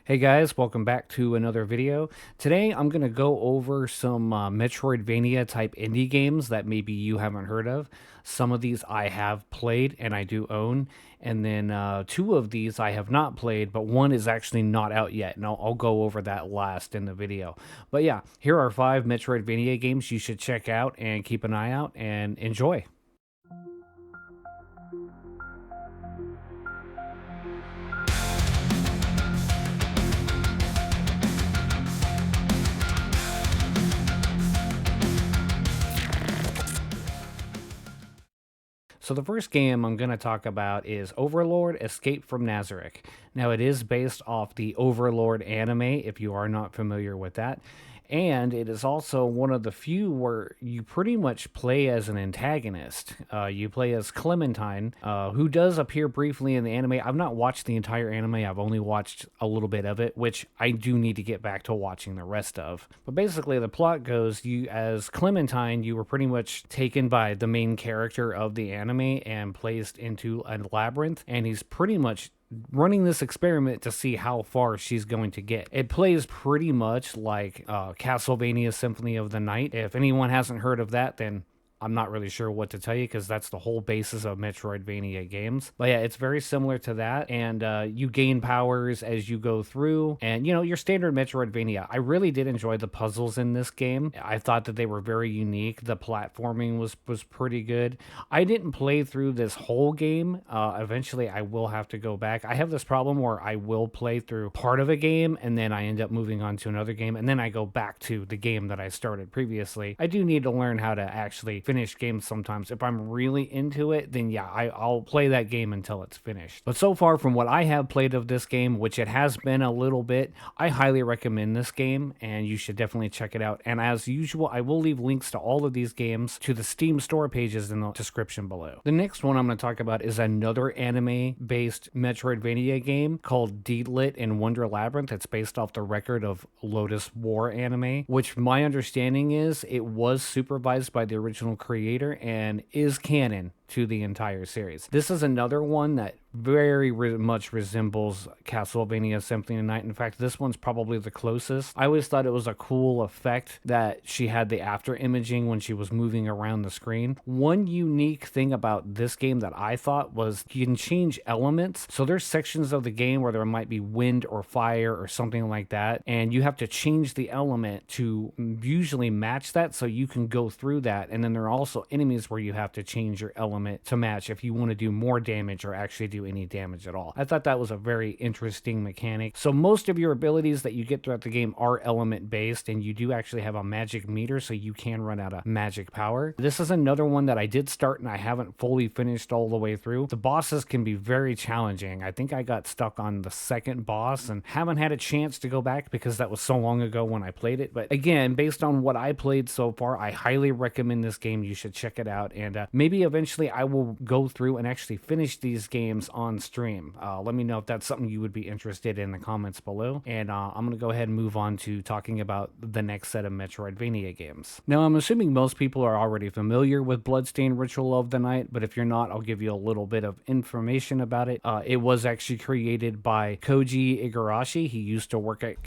Hey guys, welcome back to another video. Today I'm going to go over some Metroidvania type indie games that maybe you haven't heard of. Some of these I have played and I do own, and then two of these I have not played, but one is actually not out yet, and I'll go over that last in the video. But yeah, here are 5 Metroidvania games you should check out and keep an eye out and enjoy. So the first game I'm going to talk about is Overlord Escape from NAZARICK. Now it is based off the Overlord anime, if you are not familiar with that. And it is also one of the few where you pretty much play as an antagonist. You play as Clementine, who does appear briefly in the anime. I've not watched the entire anime, I've only watched a little bit of it, which I do need to get back to watching the rest of. But basically, the plot goes you, as Clementine, you were pretty much taken by the main character of the anime and placed into a labyrinth, and he's pretty much running this experiment to see how far she's going to get. It plays pretty much like Castlevania Symphony of the Night. If anyone hasn't heard of that, then I'm not really sure what to tell you because that's the whole basis of Metroidvania games. But yeah, it's very similar to that. And you gain powers as you go through. And, you know, your standard Metroidvania. I really did enjoy the puzzles in this game. I thought that they were very unique. The platforming was pretty good. I didn't play through this whole game. Eventually, I will have to go back. I have this problem where I will play through part of a game and then I end up moving on to another game. And then I go back to the game that I started previously. I do need to learn how to actually finish games sometimes. If I'm really into it, then yeah, I'll play that game until it's finished. But so far, from what I have played of this game, which it has been a little bit, I highly recommend this game and you should definitely check it out. And as usual, I will leave links to all of these games to the Steam store pages in the description below. The next one I'm going to talk about is another anime-based Metroidvania game called Deedlit in Wonder Labyrinth. It's based off the record of Lodoss War anime, which my understanding is it was supervised by the original creator and is canon to the entire series. This is another one that very much resembles Castlevania Symphony of the Night. In fact, this one's probably the closest. I always thought it was a cool effect that she had the after imaging when she was moving around the screen. One unique thing about this game that I thought was you can change elements. So there's sections of the game where there might be wind or fire or something like that, and you have to change the element to usually match that so you can go through that. And then there are also enemies where you have to change your element to match if you want to do more damage or actually do any damage at all. I thought that was a very interesting mechanic. So most of your abilities that you get throughout the game are element based, and you do actually have a magic meter, so you can run out of magic power. This is another one that I did start and I haven't fully finished all the way through. The bosses can be very challenging. I think I got stuck on the second boss and haven't had a chance to go back because that was so long ago when I played it. But again, based on what I played so far, I highly recommend this game. You should check it out, and maybe eventually I will go through and actually finish these games on stream. Let me know if that's something you would be interested in the comments below. And I'm going to go ahead and move on to talking about the next set of Metroidvania games. Now, I'm assuming most people are already familiar with Bloodstained Ritual of the Night, but if you're not, I'll give you a little bit of information about it. It was actually created by Koji Igarashi. He used to work at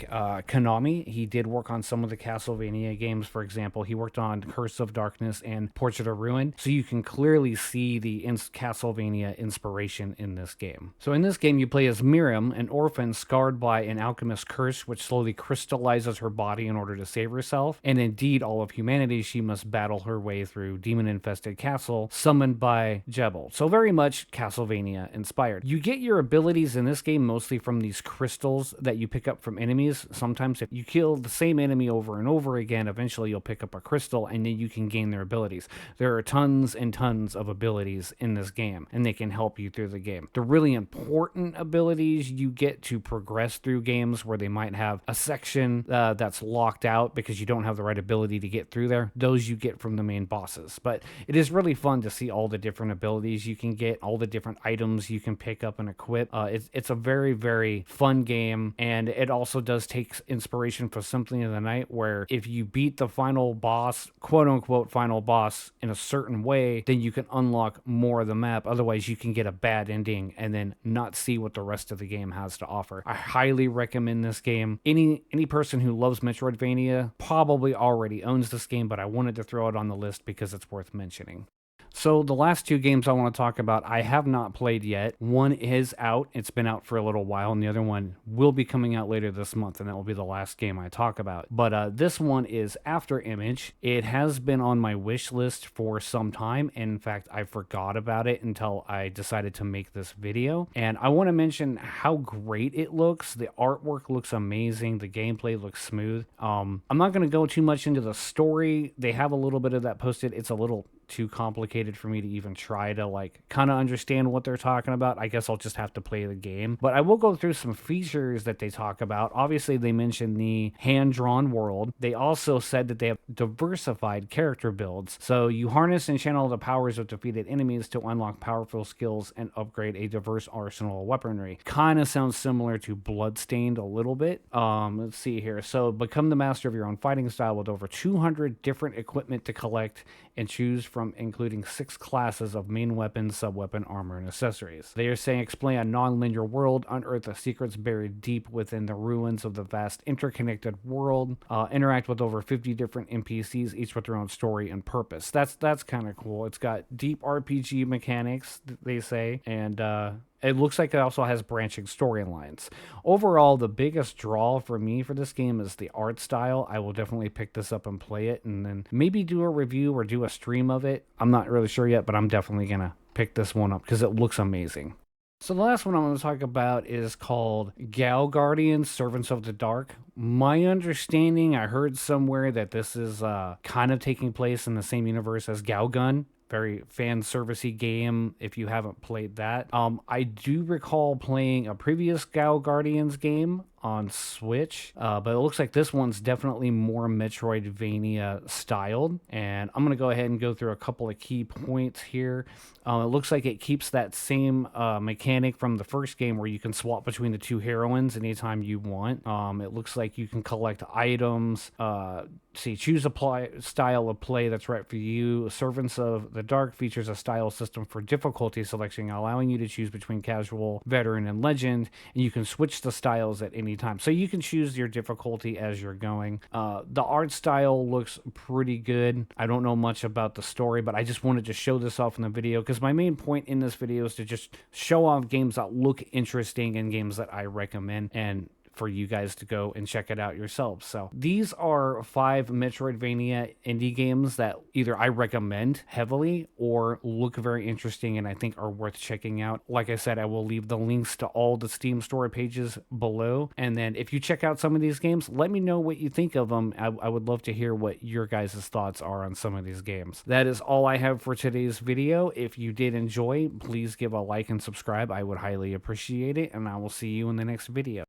Konami. He did work on some of the Castlevania games. For example, he worked on Curse of Darkness and Portrait of Ruin. So you can clearly see the Castlevania inspiration in this game. So in this game, you play as Miriam, an orphan scarred by an alchemist curse which slowly crystallizes her body in order to save herself. And indeed, all of humanity, she must battle her way through demon-infested castle summoned by Jebel. So very much Castlevania inspired. You get your abilities in this game mostly from these crystals that you pick up from enemies. Sometimes if you kill the same enemy over and over again, eventually you'll pick up a crystal and then you can gain their abilities. There are tons and tons of abilities in this game, and they can help you through the game. The really important abilities you get to progress through games where they might have a section that's locked out because you don't have the right ability to get through there, those you get from the main bosses. But it is really fun to see all the different abilities you can get, all the different items you can pick up and equip. It's a very, very fun game, and it also does take inspiration from Symphony of the Night, where if you beat the final boss, quote unquote final boss, in a certain way, then you can unlock unlock more of the map. Otherwise, you can get a bad ending and then not see what the rest of the game has to offer. I highly recommend this game. Any person who loves Metroidvania probably already owns this game, but I wanted to throw it on the list because it's worth mentioning. So the last two games I want to talk about, I have not played yet. One is out. It's been out for a little while, and the other one will be coming out later this month, and that will be the last game I talk about. But this one is Afterimage. It has been on my wish list for some time. In fact, I forgot about it until I decided to make this video. And I want to mention how great it looks. The artwork looks amazing. The gameplay looks smooth. I'm not going to go too much into the story. They have a little bit of that posted. It's a little too complicated for me to even try to like kind of understand what they're talking about. I guess I'll just have to play the game. But I will go through some features that they talk about. Obviously, they mentioned the hand-drawn world. They also said that they have diversified character builds. So you harness and channel the powers of defeated enemies to unlock powerful skills and upgrade a diverse arsenal of weaponry. Kind of sounds similar to Bloodstained a little bit. Let's see here. So become the master of your own fighting style with over 200 different equipment to collect and choose from, including 6 classes of main weapons, sub-weapon, armor, and accessories. They are saying explain a non-linear world, unearth the secrets buried deep within the ruins of the vast interconnected world, interact with over 50 different NPCs, each with their own story and purpose. That's kind of cool. It's got deep RPG mechanics, they say, and it looks like it also has branching storylines. Overall, the biggest draw for me for this game is the art style. I will definitely pick this up and play it and then maybe do a review or do a stream of it. I'm not really sure yet, but I'm definitely going to pick this one up because it looks amazing. So the last one I'm going to talk about is called Gal Guardians, Servants of the Dark. My understanding, I heard somewhere that this is kind of taking place in the same universe as Galgun. Very fan servicey game if you haven't played that. I do recall playing a previous Gal Guardians game on Switch, but it looks like this one's definitely more Metroidvania styled. And I'm going to go ahead and go through a couple of key points here. It looks like it keeps that same mechanic from the first game where you can swap between the two heroines anytime you want. It looks like you can collect items, choose a style of play that's right for you. Servants of the Dark features a style system for difficulty selection, allowing you to choose between casual, veteran, and legend, and you can switch the styles at any time. So you can choose your difficulty as you're going. The art style looks pretty good. I don't know much about the story, but I just wanted to show this off in the video because my main point in this video is to just show off games that look interesting and games that I recommend, and for you guys to go and check it out yourselves. So these are 5 Metroidvania indie games that either I recommend heavily or look very interesting and I think are worth checking out. Like I said, I will leave the links to all the Steam store pages below. And then if you check out some of these games, let me know what you think of them. I would love to hear what your guys' thoughts are on some of these games. That is all I have for today's video. If you did enjoy, please give a like and subscribe. I would highly appreciate it. And I will see you in the next video.